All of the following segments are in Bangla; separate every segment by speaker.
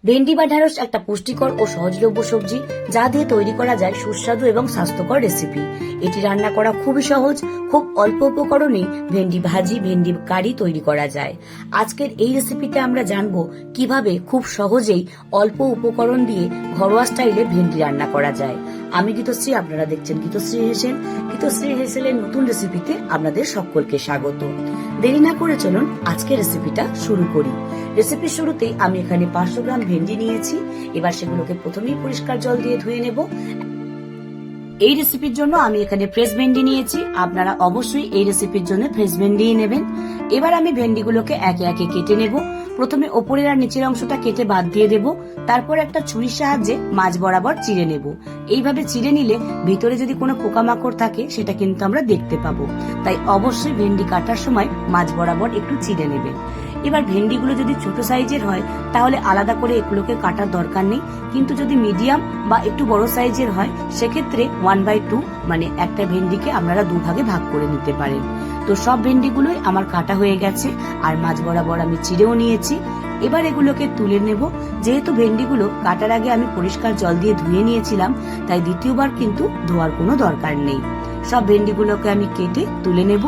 Speaker 1: ভেন্ডি বা ঢ্যাঁড়স একটা পুষ্টিকর ও সহজলভ্য সবজি, যা দিয়ে তৈরি করা যায় সুস্বাদু এবং স্বাস্থ্যকর রেসিপি। এটি রান্না করা খুবই সহজ, খুব অল্প উপকরণেই ভেন্ডি ভাজি, ভেন্ডি কারি তৈরি করা যায়। আজকের এই রেসিপিতে আমরা জানবো কিভাবে খুব সহজেই অল্প উপকরণ দিয়ে ঘরোয়া স্টাইলে ভেন্ডি রান্না করা যায়। আমি গীতশ্রী, আপনারা দেখছেন গীতশ্রী হেসেল। গীতশ্রী হেসেলের নতুন রেসিপিতে আপনাদের সকলকে স্বাগত। দেরি না করে চলুন আজকের রেসিপিটা শুরু করি। রেসিপির শুরুতেই আমি এখানে 500 গ্রাম ভেন্ডি নিয়েছি। এবার সেগুলোকে প্রথমেই পরিষ্কার জল দিয়ে ধুয়ে নেব। এই রেসিপির জন্য আমি এখানে ফ্রেশ ভেন্ডি নিয়েছি, আপনারা অবশ্যই এই রেসিপির জন্য ফ্রেশ ভেন্ডি নেবেন। এবার আমি ভেন্ডিগুলোকে একে একে কেটে নেব। প্রথমে ওপরের আর নিচের অংশটা কেটে বাদ দিয়ে দেব। তারপর একটা ছুরির সাহায্যে মাঝ বরাবর চিড়ে নেব। এইভাবে চিড়ে নিলে ভিতরে যদি কোনো পোকামাকড় থাকে সেটা কিন্তু আমরা দেখতে পাবো। তাই অবশ্যই ভেন্ডি কাটার সময় মাঝ বরাবর একটু চিড়ে নেবেন। এবার ভেন্ডিগুলো যদি ছোট সাইজের হয় তাহলে আলাদা করে এগুলোকে কাটার দরকার নেই, কিন্তু যদি মিডিয়াম বা একটু বড় সাইজের হয় সেক্ষেত্রে 1/2 মানে একটা ভেন্ডিকে আপনারা দুভাগে ভাগ করে নিতে পারেন। তো সব ভেন্ডিগুলোই আমার কাটা হয়ে গেছে আর মাঝ বরাবর আমি চিড়েও নিয়েছি। এবার এগুলোকে তুলে নেব। যেহেতু ভেন্ডিগুলো কাটার আগে আমি পরিষ্কার জল দিয়ে ধুয়ে নিয়েছিলাম, তাই দ্বিতীয়বার কিন্তু ধোয়ার কোনো দরকার নেই। সব ভেন্ডিগুলোকে আমি কেটে তুলে নেব।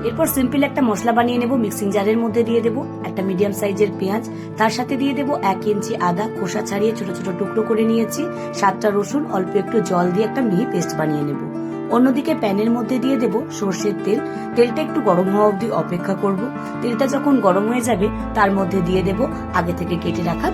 Speaker 1: এরপর সিম্পল একটা মশলা বানিয়ে নেব। মিক্সিং জারের মধ্যে দিয়ে দেব একটা মিডিয়াম সাইজের পেঁয়াজ, তার সাথে দিয়ে দেব 1 ইঞ্চি আদা খোসা ছাড়িয়ে ছোট ছোট টুকরো করে নিয়েছি, 7টা রসুন, অল্প একটু জল দিয়ে একটা মিহি পেস্ট বানিয়ে নেব। অন্যদিকে প্যানের মধ্যে দিয়ে দেব সর্ষের তেল। তেলটা একটু গরম হওয়া অবধি অপেক্ষা করব। তেলটা যখন গরম হয়ে যাবে তার মধ্যে দিয়ে দেব আগে থেকে কেটে রাখা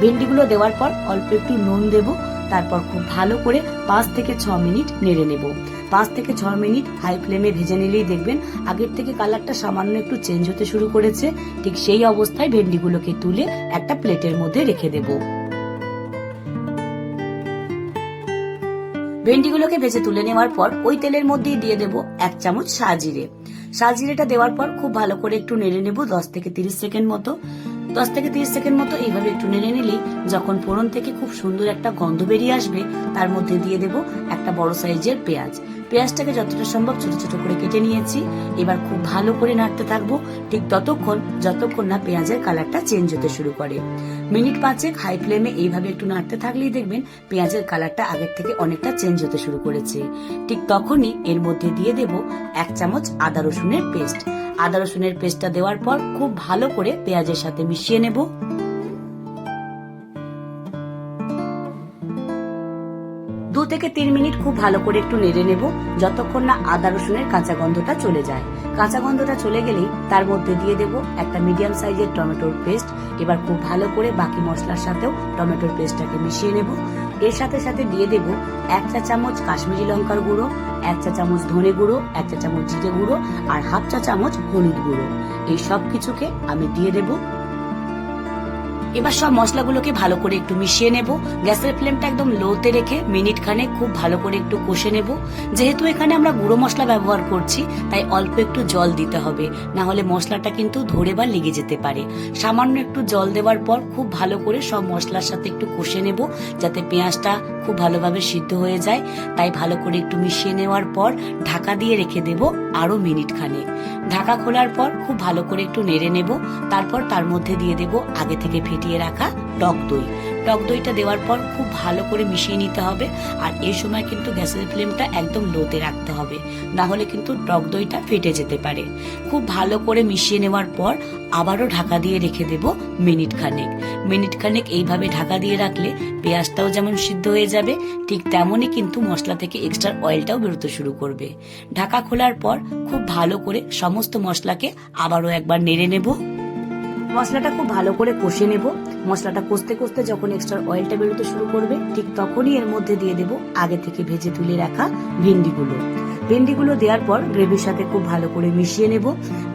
Speaker 1: ভেন্ডিগুলো দেওয়ার পর অল্প একটু নুন দেব। তারপর খুব ভালো করে 5 থেকে 6 মিনিট নেড়ে নেব। 5 থেকে 6 মিনিট হাই ফ্লেমে ভেজে নিলেই দেখবেন আগের থেকে কালারটা সামান্য একটু চেঞ্জ হতে শুরু করেছে। ঠিক সেই অবস্থায় ভেন্ডিগুলোকে তুলে একটা প্লেটের মধ্যে রেখে দেব। ভেন্ডিগুলোকে ভেজে তুলে নেওয়ার পর ওই তেলের মধ্যেই দিয়ে দেব 1 চামচ সাজিরেটা দেওয়ার পর খুব ভালো করে একটু নেড়ে নেব 10 থেকে 30 সেকেন্ড মতো। 10 থেকে 30 সেকেন্ড মতো এইভাবে একটু নেড়ে নিলেই যখন ফোড়ন থেকে খুব সুন্দর একটা গন্ধ বেরিয়ে আসবে তার মধ্যে দিয়ে দেব একটা বড় সাইজের পেঁয়াজটাকে যতটা সম্ভব ছোট ছোট করে কেটে নিয়েছি। এবার খুব ভালো করে নাড়তে থাকবো ঠিক যতক্ষণ না পেঁয়াজের কালারটা চেঞ্জ হতে শুরু করে। মিনিট 5 হাই ফ্লেমে এইভাবে একটু নাড়তে থাকলেই দেখবেন পেঁয়াজের কালারটা আগের থেকে অনেকটা চেঞ্জ হতে শুরু করেছে। ঠিক তখনই এর মধ্যে দিয়ে দেব 1 চামচ আদা রসুনের পেস্টটা দেওয়ার পর খুব ভালো করে পেঁয়াজের সাথে মিশিয়ে নেব। 2 থেকে 3 মিনিট খুব ভালো করে একটু নেড়ে নেব যতক্ষণ না আদা রসুনের কাঁচা গন্ধটা চলে যায়। কাঁচা গন্ধটা চলে গেলেই তার মধ্যে দিয়ে দেব একটা মিডিয়াম সাইজের টমেটোর পেস্ট। এবার খুব ভালো করে বাকি মশলার সাথেও টমেটোর পেস্টটাকে মিশিয়ে নেব। এর সাথে সাথে দিয়ে দেব 1 চা চামচ কাশ্মীরি লঙ্কার গুঁড়ো, 1 চা চামচ ধনে গুঁড়ো, 1 চা চামচ জিরে গুঁড়ো আর 1/2 চা চামচ হলুদ গুঁড়ো। এই সব কিছুকে আমি দিয়ে দেব। এবার সব মশলাগুলোকে ভালো করে একটু মিশিয়ে নেব। গ্যাসের ফ্লেমটা একদম লোতে রেখে মিনিট খানেক খুব ভালো করে একটু কষে নেব। যেহেতু এখানে আমরা গুঁড়ো মশলা ব্যবহার করছি তাই অল্প একটু জল দিতে হবে, না হলে মশলাটা কিন্তু ধরে বা লেগে যেতে পারে। সামান্য একটু জল দেওয়ার পর খুব ভালো করে সব মশলার সাথে একটু কষে নেব যাতে পেঁয়াজটা খুব ভালোভাবে সিদ্ধ হয়ে যায়। তাই ভালো করে একটু মিশিয়ে নেওয়ার পর ঢাকা দিয়ে রেখে দেব আরো মিনিট খানেক। ঢাকা খোলার পর খুব ভালো করে একটু নেড়ে নেব। তারপর তার মধ্যে দিয়ে দেব আগে থেকে ফেটিয়ে রাখা টক দইটা দেওয়ার পর খুব ভালো করে মিশিয়ে নিতে হবে। আর এই সময় কিন্তু গ্যাসের ফ্লেমটা একদম লোতে রাখতে হবে, না হলে কিন্তু টক দইটা ফেটে যেতে পারে। খুব ভালো করে মিশিয়ে নেওয়ার পর আবারও ঢাকা দিয়ে রেখে দেব মিনিট খানেক। এইভাবে ঢাকা দিয়ে রাখলে পেঁয়াজটাও যেমন সিদ্ধ হয়ে যাবে ঠিক তেমনই কিন্তু মশলা থেকে এক্সট্রা অয়েলটাও বেরোতে শুরু করবে। ঢাকা খোলার পর খুব ভালো করে সমস্ত মশলাকে আবারও একবার নেড়ে নেব। মশলাটা খুব ভালো করে কষে নেব। মশলাটা কষতে কষতে যখন এক্সট্রা অয়েলটা বেরোতে শুরু করবে ঠিক তখনই এর মধ্যে দিয়ে দেব আগে থেকে ভেজে তুলে রাখা ভেন্ডিগুলো দেওয়ার পর গ্রেভির সাথে খুব ভালো করে মিশিয়ে নেব।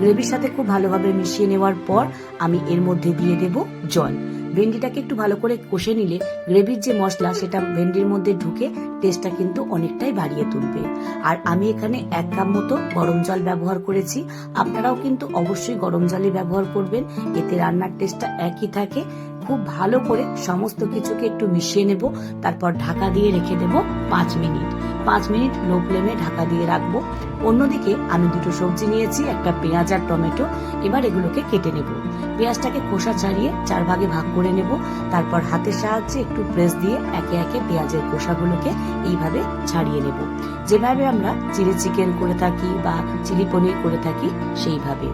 Speaker 1: গ্রেভির সাথে খুব ভালোভাবে মিশিয়ে নেওয়ার পর আমি এর মধ্যে দিয়ে দেব জল। ভেন্ডিটাকে একটু ভালো করে কষে নিলে গ্রেভির যে মশলা সেটা ভেন্ডির মধ্যে ঢুকে টেস্টটা কিন্তু অনেকটাই বাড়িয়ে তুলবে। আর আমি এখানে 1 কাপ মতো গরম জল ব্যবহার করেছি, আপনারাও কিন্তু অবশ্যই গরম জলই ব্যবহার করবেন, এতে রান্নার টেস্টটা একই থাকে। খুব ভালো করে সমস্ত কিছুকে একটু মিশিয়ে নেব। তারপর ঢাকা দিয়ে রেখে দেব 5 মিনিট লো ফ্লেমে ঢাকা দিয়ে রাখবো। অন্যদিকে আমি দুটো সবজি নিয়েছি, একটা পেঁয়াজ আর টমেটো। এবার এগুলোকে কেটে নেব। পেঁয়াজটাকে খোসা ছাড়িয়ে 4 ভাগে ভাগ করে নেব। তারপর হাতের সাহায্যে একটু প্রেস দিয়ে একে একে পেঁয়াজের খোসাগুলোকে এইভাবে ছাড়িয়ে নেব, যেভাবে আমরা চিলি চিকেন করে থাকি বা চিলি পনির করে থাকি সেইভাবে।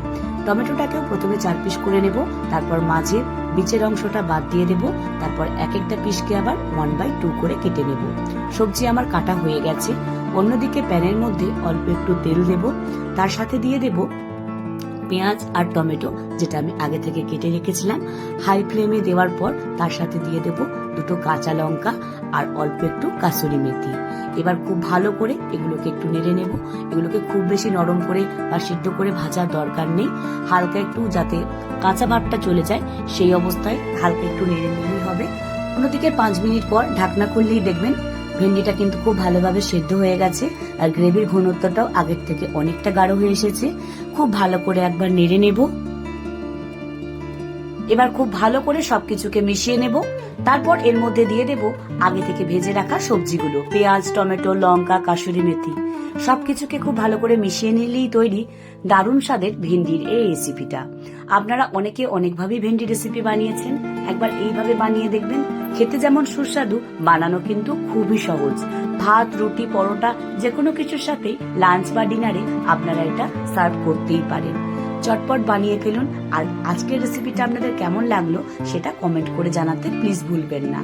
Speaker 1: টমেটোটাকেও প্রথমে 4 পিস করে নেব, তারপর মাঝের বিচের অংশটা বাদ দিয়ে দেব, তারপর এক একটা পিসকে আবার 1/2 করে কেটে নেব। সবজি আমার কাটা হয়ে গেছে। অন্যদিকে প্যানের মধ্যে অল্প একটু তেল দেব, তার সাথে দিয়ে দেব পেঁয়াজ আর টমেটো যেটা আমি আগে থেকে কেটে রেখেছিলাম। হাই ফ্লেমে দেওয়ার পর তার সাথে দিয়ে দেব দুটো কাঁচা লঙ্কা আর অল্প একটু কাসুরি মেথি। এবার খুব ভালো করে এগুলোকে একটু নেড়ে নেব। এগুলোকে খুব বেশি নরম করে বা সিদ্ধ করে ভাজার দরকার নেই, হালকা একটু যাতে কাঁচা ভাবটা চলে যায় সেই অবস্থায় হালকা একটু নেড়ে নিলেই হবে। অন্যদিকে 5 মিনিট পর ঢাকনা খুললেই দেখবেন ভেন্ডিটা কিন্তু খুব ভালোভাবে সেদ্ধ হয়ে গেছে আর গ্রেভির ঘনত্বটাও আগের থেকে অনেকটা গাঢ় হয়ে এসেছে। খুব ভালো করে একবার নেড়ে নেব। এবার খুব ভালো করে সবকিছুকে মিশিয়ে নেব। তারপর এর মধ্যে দিয়ে দেব আগে থেকে ভেজে রাখা সবজিগুলো, পেঁয়াজ, টমেটো, লঙ্কা, কাসুরি মেথি। সবকিছুকে খুব ভালো করে মিশিয়ে নিলেই তৈরি দারুণ স্বাদের ভেন্ডির এই রেসিপিটা। আপনারা অনেকে অনেকভাবেই ভেন্ডি রেসিপি বানিয়েছেন, একবার এইভাবে বানিয়ে দেখবেন। খেতে যেমন সুস্বাদু, বানানো কিন্তু খুবই সহজ। ভাত, রুটি, পরোটা যে কোনো কিছুর সাথে লাঞ্চ বা ডিনারে আপনারা এটা সার্ভ করতেই পারেন। চটপট বানিয়ে ফেলুন। আর আজকের রেসিপিটা আপনাদের কেমন লাগলো সেটা কমেন্ট করে জানাতে প্লিজ ভুলবেন না।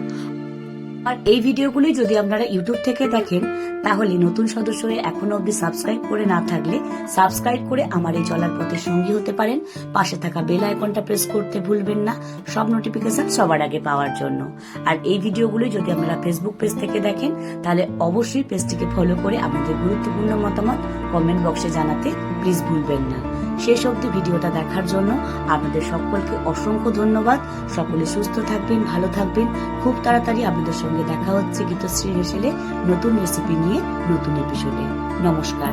Speaker 1: আর এই ভিডিওগুলি যদি আপনারা ইউটিউব থেকে দেখেন তাহলে নতুন সদস্য হয়ে এখনো অবধি সাবস্ক্রাইব করে না থাকলে সাবস্ক্রাইব করে আমার এই চলার পথে সঙ্গী হতে পারেন। পাশে থাকা বেল আইকনটা প্রেস করতে ভুলবেন না সব নোটিফিকেশন সবার আগে পাওয়ার জন্য। আর এই ভিডিওগুলি যদি আপনারা ফেসবুক পেজ থেকে দেখেন তাহলে অবশ্যই পেজটিকে ফলো করে আপনাদের গুরুত্বপূর্ণ মতামত কমেন্ট বক্সে জানাতে প্লিজ ভুলবেন না। শেষ অবধি ভিডিওটা দেখার জন্য আপনাদের সকলকে অসংখ্য ধন্যবাদ। সকলে সুস্থ থাকবেন, ভালো থাকবেন। খুব তাড়াতাড়ি আপনাদের সঙ্গে দেখা হচ্ছে গীতশ্রী হেসেলে নতুন রেসিপি নিয়ে নতুন এপিসোডে। নমস্কার।